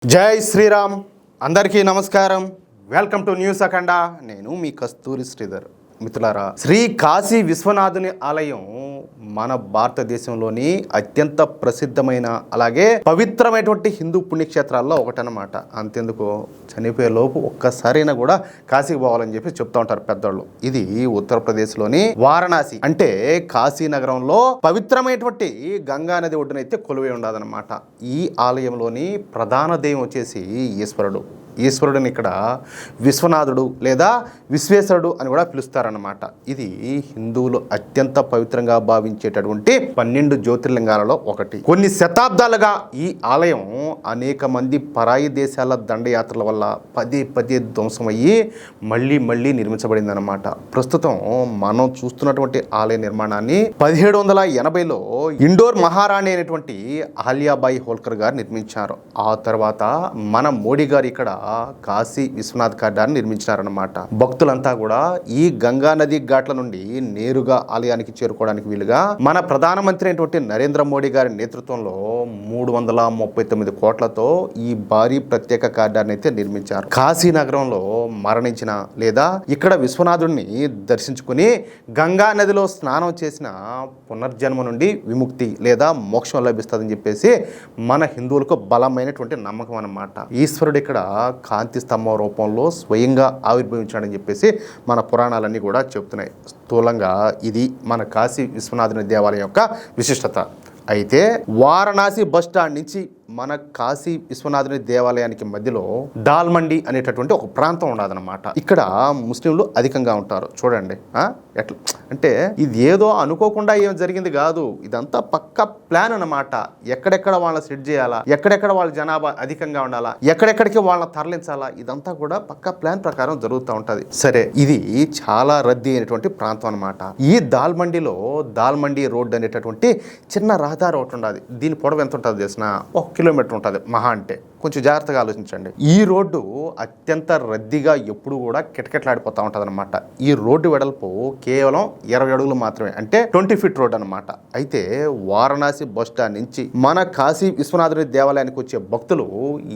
జై శ్రీరామ్. అందరికీ నమస్కారం. వెల్కమ్ టు న్యూస్ అఖండ. నేను మీ కస్తూరి శ్రీధర్. మిత్రులారా, శ్రీ కాశీ విశ్వనాథుని ఆలయం మన భారతదేశంలోని అత్యంత ప్రసిద్ధమైన అలాగే పవిత్రమైనటువంటి హిందూ పుణ్యక్షేత్రాల్లో ఒకటనమాట. అంతెందుకు, చనిపోయే లోపు ఒక్కసారైనా కూడా కాశీకి పోవాలని చెప్పి చెప్తూ ఉంటారు పెద్దవాళ్ళు. ఇది ఉత్తరప్రదేశ్లోని వారణాసి అంటే కాశీ నగరంలో పవిత్రమైనటువంటి గంగా నది ఒడ్డునైతే కొలువై ఉండదన్నమాట. ఈ ఆలయంలోని ప్రధాన దైవం వచ్చేసి ఈశ్వరుడు. ఈశ్వరుడిని ఇక్కడ విశ్వనాథుడు లేదా విశ్వేశ్వరుడు అని కూడా పిలుస్తారన్నమాట. ఇది హిందువులు అత్యంత పవిత్రంగా భావించేటటువంటి 12 జ్యోతిర్లింగాలలో ఒకటి. కొన్ని శతాబ్దాలుగా ఈ ఆలయం అనేక మంది పరాయి దేశాల దండయాత్రల వల్ల పదే ధ్వంసమయ్యి మళ్ళీ నిర్మించబడింది అనమాట. ప్రస్తుతం మనం చూస్తున్నటువంటి ఆలయ నిర్మాణాన్ని 1780లో ఇండోర్ మహారాణి అయినటువంటి అహల్యాబాయి హోల్కర్ గారు నిర్మించారు. ఆ తర్వాత మన మోడీ గారు ఇక్కడ కాశీ విశ్వనాథ్ ఘాటాన్ని నిర్మించారన్నమాట. భక్తులంతా కూడా ఈ గంగా నది ఘాట్ల నుండి నేరుగా ఆలయానికి చేరుకోవడానికి వీలుగా మన ప్రధానమంత్రి అయినటువంటి నరేంద్ర మోడీ గారి నేతృత్వంలో 339 కోట్లతో ఈ భారీ ప్రత్యేక కార్డాన్ని అయితే నిర్మించారు. కాశీ నగరంలో మరణించిన లేదా ఇక్కడ విశ్వనాథుడిని దర్శించుకుని గంగా నదిలో స్నానం చేసిన పునర్జన్మ నుండి విముక్తి లేదా మోక్షం లభిస్తుందని చెప్పేసి మన హిందువులకు బలమైనటువంటి నమ్మకం అన్నమాట. ఈశ్వరుడు ఇక్కడ కాంతి స్తంభం రూపంలో స్వయంగా ఆవిర్భవించాడని చెప్పేసి మన పురాణాలన్నీ కూడా చెప్తున్నాయి. స్థూలంగా ఇది మన కాశీ విశ్వనాథుని దేవాలయం యొక్క విశిష్టత. అయితే వారణాసి బస్ స్టాండ్ నుంచి మన కాశీ విశ్వనాథుని దేవాలయానికి మధ్యలో దాల్మండి అనేటటువంటి ఒక ప్రాంతం ఉండదన్నమాట. ఇక్కడ ముస్లింలు అధికంగా ఉంటారు. చూడండి ఎట్లా అంటే ఇది ఏదో అనుకోకుండా ఏం జరిగింది కాదు, ఇదంతా పక్క ప్లాన్ అన్నమాట. ఎక్కడెక్కడ వాళ్ళని సెట్ చేయాలా, ఎక్కడెక్కడ వాళ్ళ జనాభా అధికంగా ఉండాలా, ఎక్కడెక్కడికి వాళ్ళని తరలించాలా, ఇదంతా కూడా పక్క ప్లాన్ ప్రకారం జరుగుతూ ఉంటుంది. సరే, ఇది చాలా రద్దీ అయినటువంటి ప్రాంతం అన్నమాట. ఈ దాల్మండిలో దాల్మండి రోడ్ అనేటటువంటి చిన్న రహదారి ఒకటి ఉండదు. దీని పొడవు ఎంత ఉంటుంది తెలిసిన 1 కిలోమీటర్ ఉంటుంది మహా అంటే. కొంచెం జాగ్రత్తగా ఆలోచించండి. ఈ రోడ్డు అత్యంత రద్దీగా ఎప్పుడు కూడా కిటకిటలాడిపోతూ ఉంటుంది అనమాట. ఈ రోడ్డు వెడల్పు కేవలం 20 అడుగులు మాత్రమే, అంటే 20 ఫీట్ రోడ్ అనమాట. అయితే వారణాసి బస్ స్టాండ్ నుంచి మన కాశీ విశ్వనాథుని దేవాలయానికి వచ్చే భక్తులు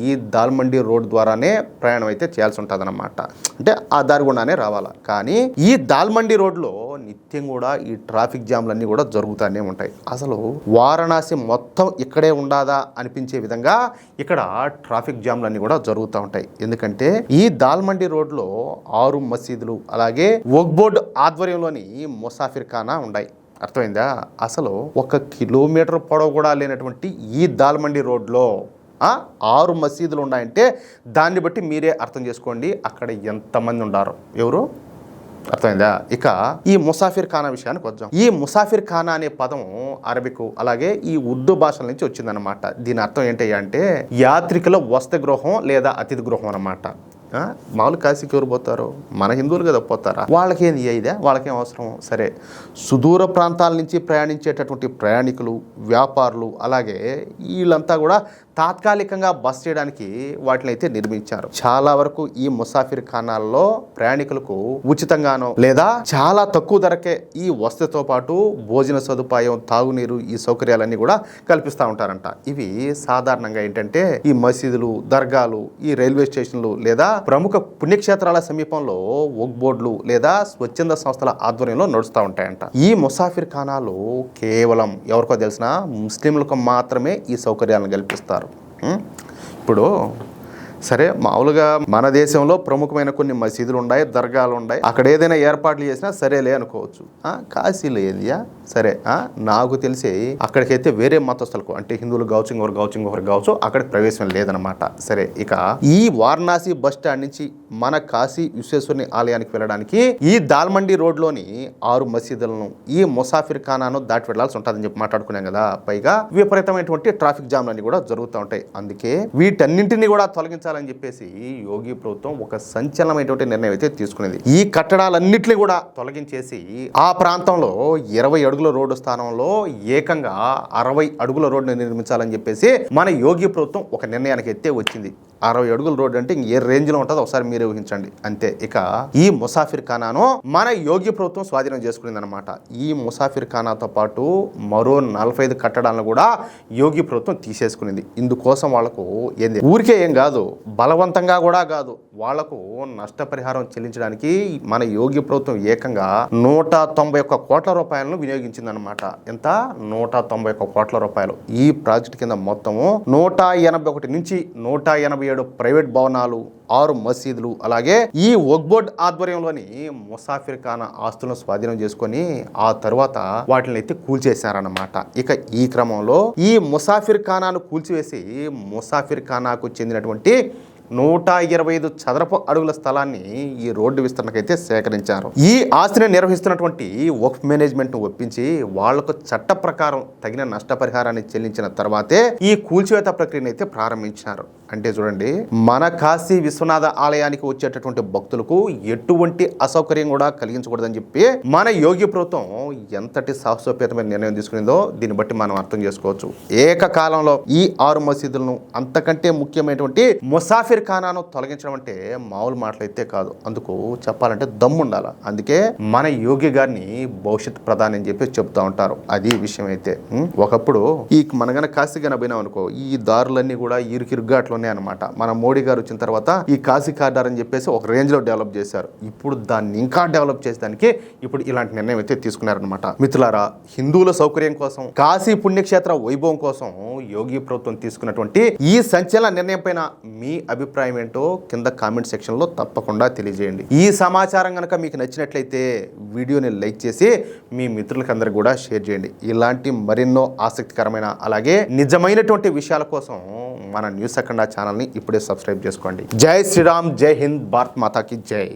ఈ దాల్మండి రోడ్ ద్వారానే ప్రయాణం అయితే చేయాల్సి ఉంటుంది అనమాట. అంటే ఆ దారి గుండానే రావాలా. కానీ ఈ దాల్మండి రోడ్లో నిత్యం కూడా ఈ ట్రాఫిక్ జామ్లన్నీ కూడా జరుగుతూనే ఉంటాయి. అసలు వారణాసి మొత్తం ఇక్కడే ఉండాదా అనిపించే విధంగా ఇక్కడ ట్రాఫిక్ జామ్లన్నీ కూడా జరుగుతూ ఉంటాయి. ఎందుకంటే ఈ దాల్మండి రోడ్లో 6 మసీదులు అలాగే వక్ఫ్ బోర్డు ఆధ్వర్యంలోని ముసాఫిర్ ఖానా ఉన్నాయి. అర్థమైందా? అసలు 1 కిలోమీటర్ పొడవు కూడా లేనటువంటి ఈ దాల్మండి రోడ్లో 6 మసీదులు ఉన్నాయంటే దాన్ని బట్టి మీరే అర్థం చేసుకోండి అక్కడ ఎంతమంది ఉండారు. ఎవరు అర్థమైందా? ఇక ఈ ముసాఫిర్ ఖానా విషయానికి వద్దాం. ఈ ముసాఫిర్ ఖానా అనే పదం అరబిక్ అలాగే ఈ ఉర్దూ భాషల నుంచి వచ్చిందనమాట. దీని అర్థం ఏంటి అంటే యాత్రికుల వసతి గృహం లేదా అతిథి గృహం అనమాట. మామూలు కాశీకి ఎవరు పోతారు? మన హిందువులు కదా పోతారా? వాళ్ళకేంది ఇదే, వాళ్ళకేం అవసరం? సరే, సుదూర ప్రాంతాల నుంచి ప్రయాణించేటటువంటి ప్రయాణికులు, వ్యాపారులు అలాగే వీళ్ళంతా కూడా తాత్కాలికంగా బస్ చేయడానికి వాటిని అయితే నిర్మించారు. చాలా వరకు ఈ ముసాఫిర్ ఖానాల్లో ప్రయాణికులకు ఉచితంగానో లేదా చాలా తక్కువ ధరకే ఈ వసతితో పాటు భోజన సదుపాయం, తాగునీరు ఈ సౌకర్యాలన్నీ కూడా కల్పిస్తూ ఉంటారంట. ఇవి సాధారణంగా ఏంటంటే ఈ మసీదులు, దర్గాలు, ఈ రైల్వే స్టేషన్లు లేదా ప్రముఖ పుణ్యక్షేత్రాల సమీపంలో వక్ఫ్ బోర్డులు లేదా స్వచ్ఛంద సంస్థల ఆధ్వర్యంలో నడుస్తూ ఉంటాయంట. ఈ ముసాఫిర్ ఖానాలు కేవలం ఎవరికో తెలిసిన ముస్లింలకు మాత్రమే ఈ సౌకర్యాలను కల్పిస్తారు. ఇప్పుడు సరే, మామూలుగా మన దేశంలో ప్రముఖమైన కొన్ని మసీదులు ఉన్నాయి, దర్గాలు ఉన్నాయి, అక్కడ ఏదైనా ఏర్పాట్లు చేసినా సరేలే అనుకోవచ్చు. కాశీలో ఏదియా? సరే, నాకు తెలిసి అక్కడికైతే వేరే మతస్థులకు అంటే హిందువులు కావచ్చు, ఇంకొకరు కావచ్చు అక్కడికి ప్రవేశం లేదనమాట. సరే, ఇక ఈ వారణాసి బస్ స్టాండ్ నుంచి మన కాశీ విశ్వేశ్వరుని ఆలయానికి వెళ్ళడానికి ఈ దాల్మండి రోడ్లోని 6 మసీదులను ఈ ముసాఫిర్ ఖానాను దాటి వెళ్లాల్సి ఉంటుందని చెప్పి మాట్లాడుకున్నాం కదా. పైగా విపరీతమైనటువంటి ట్రాఫిక్ జామ్లన్నీ కూడా జరుగుతూ ఉంటాయి. అందుకే వీటన్నింటినీ కూడా తొలగించాలి అని చెప్పేసి యోగి ప్రభుత్వం ఒక సంచలనమైనటువంటి నిర్ణయం అయితే తీసుకునేది. ఈ కట్టడాలన్నింటినీ కూడా తొలగించేసి ఆ ప్రాంతంలో 20 అడుగుల రోడ్డు స్థానంలో ఏకంగా 60 అడుగుల రోడ్డుని నిర్మించాలని చెప్పేసి మన యోగి ప్రభుత్వం ఒక నిర్ణయానికి అయితే వచ్చింది. 60 అడుగుల రోడ్డు అంటే ఏ రేంజ్లో ఉంటుందో ఒకసారి మీరే ఊహించండి. అంతే. ఇక ఈ ముసాఫిర్ ఖానాను మన యోగి ప్రభుత్వం స్వాధీనం చేసుకునింది అనమాట. ఈ ముసాఫిర్ ఖానాతో పాటు మరో 45 కట్టడాలను కూడా యోగి ప్రభుత్వం తీసేసుకునింది. ఇందుకోసం వాళ్లకు ఏంది ఊరికే ఏం కాదు, బలవంతంగా కూడా కాదు, వాళ్లకు నష్టపరిహారం చెల్లించడానికి మన యోగి ప్రభుత్వం ఏకంగా 191 కోట్ల రూపాయలను వినియోగించిందనమాట. ఎంత? 191 కోట్ల రూపాయలు. ఈ ప్రాజెక్టు కింద మొత్తము 181 నుంచి 187 ప్రైవేట్ భవనాలు, 6 మసీదులు, అలాగే ఈ వక్ఫ్ బోర్డ్ ఆధ్వర్యంలోని ముసాఫిర్ ఖానా ఆస్తులను స్వాధీనం చేసుకొని ఆ తర్వాత వాటిని అయితే కూల్చేశారన్నమాట. ఇక ఈ క్రమంలో ఈ ముసాఫిర్ ఖానాను కూల్చివేసి ముసాఫిర్ ఖానాకు చెందినటువంటి 125 చదరపు అడుగుల స్థలాన్ని ఈ రోడ్డు విస్తరణకైతే సేకరించారు. ఈ ఆస్తిని నిర్వహిస్తున్నటువంటి వక్ఫ్ మేనేజ్మెంట్ ను ఒప్పించి వాళ్లకు చట్ట ప్రకారం తగిన నష్టపరిహారాన్ని చెల్లించిన తర్వాతే ఈ కూల్చివేత ప్రక్రియను అయితే ప్రారంభించారు. అంటే చూడండి, మన కాశీ విశ్వనాథ ఆలయానికి వచ్చేటటువంటి భక్తులకు ఎటువంటి అసౌకర్యం కూడా కలిగించకూడదని చెప్పి మన యోగి ప్రభుత్వం ఎంతటి సాహసోపేతమైన నిర్ణయం తీసుకునిందో దీన్ని బట్టి మనం అర్థం చేసుకోవచ్చు. ఏకకాలంలో ఈ 6 మసీదులను, అంతకంటే ముఖ్యమైనటువంటి ముసాఫిర్ ఖానాను తొలగించడం అంటే మామూలు మాటలైతే కాదు. అందుకు చెప్పాలంటే దమ్ము ఉండాలి. అందుకే మన యోగి గారిని భవిష్యత్ ప్రధాని అని చెప్పి చెప్తా ఉంటారు. అది విషయం అయితే. ఒకప్పుడు ఈ మనగన కాశీ గాని పోయినాం అనుకో, ఈ దారులన్నీ కూడా ఇరుకిరుగ్గా అట్లా ఉన్నాయి అనమాట. మన మోడీ గారు వచ్చిన తర్వాత ఈ కాశీ కారిడార్ అని చెప్పేసి ఒక రేంజ్ లో డెవలప్ చేశారు. ఇప్పుడు దాన్ని ఇంకా డెవలప్ చేసేదానికి ఇప్పుడు ఇలాంటి నిర్ణయం అయితే తీసుకున్నారనమాట. మిత్రులారా, హిందువుల సౌకర్యం కోసం, కాశీ పుణ్యక్షేత్ర వైభవం కోసం యోగి ప్రభుత్వం తీసుకున్నటువంటి ఈ సంచలన నిర్ణయం పైన మీ అభిప్రాయం ఏంటో కింద కామెంట్ సెక్షన్ లో తప్పకుండా తెలియజేయండి. ఈ సమాచారం కనుక మీకు నచ్చినట్లయితే వీడియోని లైక్ చేసి మీ మిత్రులకు అందరికి కూడా షేర్ చేయండి. ఇలాంటి మరెన్నో ఆసక్తికరమైన అలాగే నిజమైనటువంటి విషయాల కోసం మన న్యూస్ అఖండ ఛానల్ని ఇప్పుడే సబ్స్క్రైబ్ చేసుకోండి. జై శ్రీరామ్, జై హింద్, భారత్ మాతాకి జై.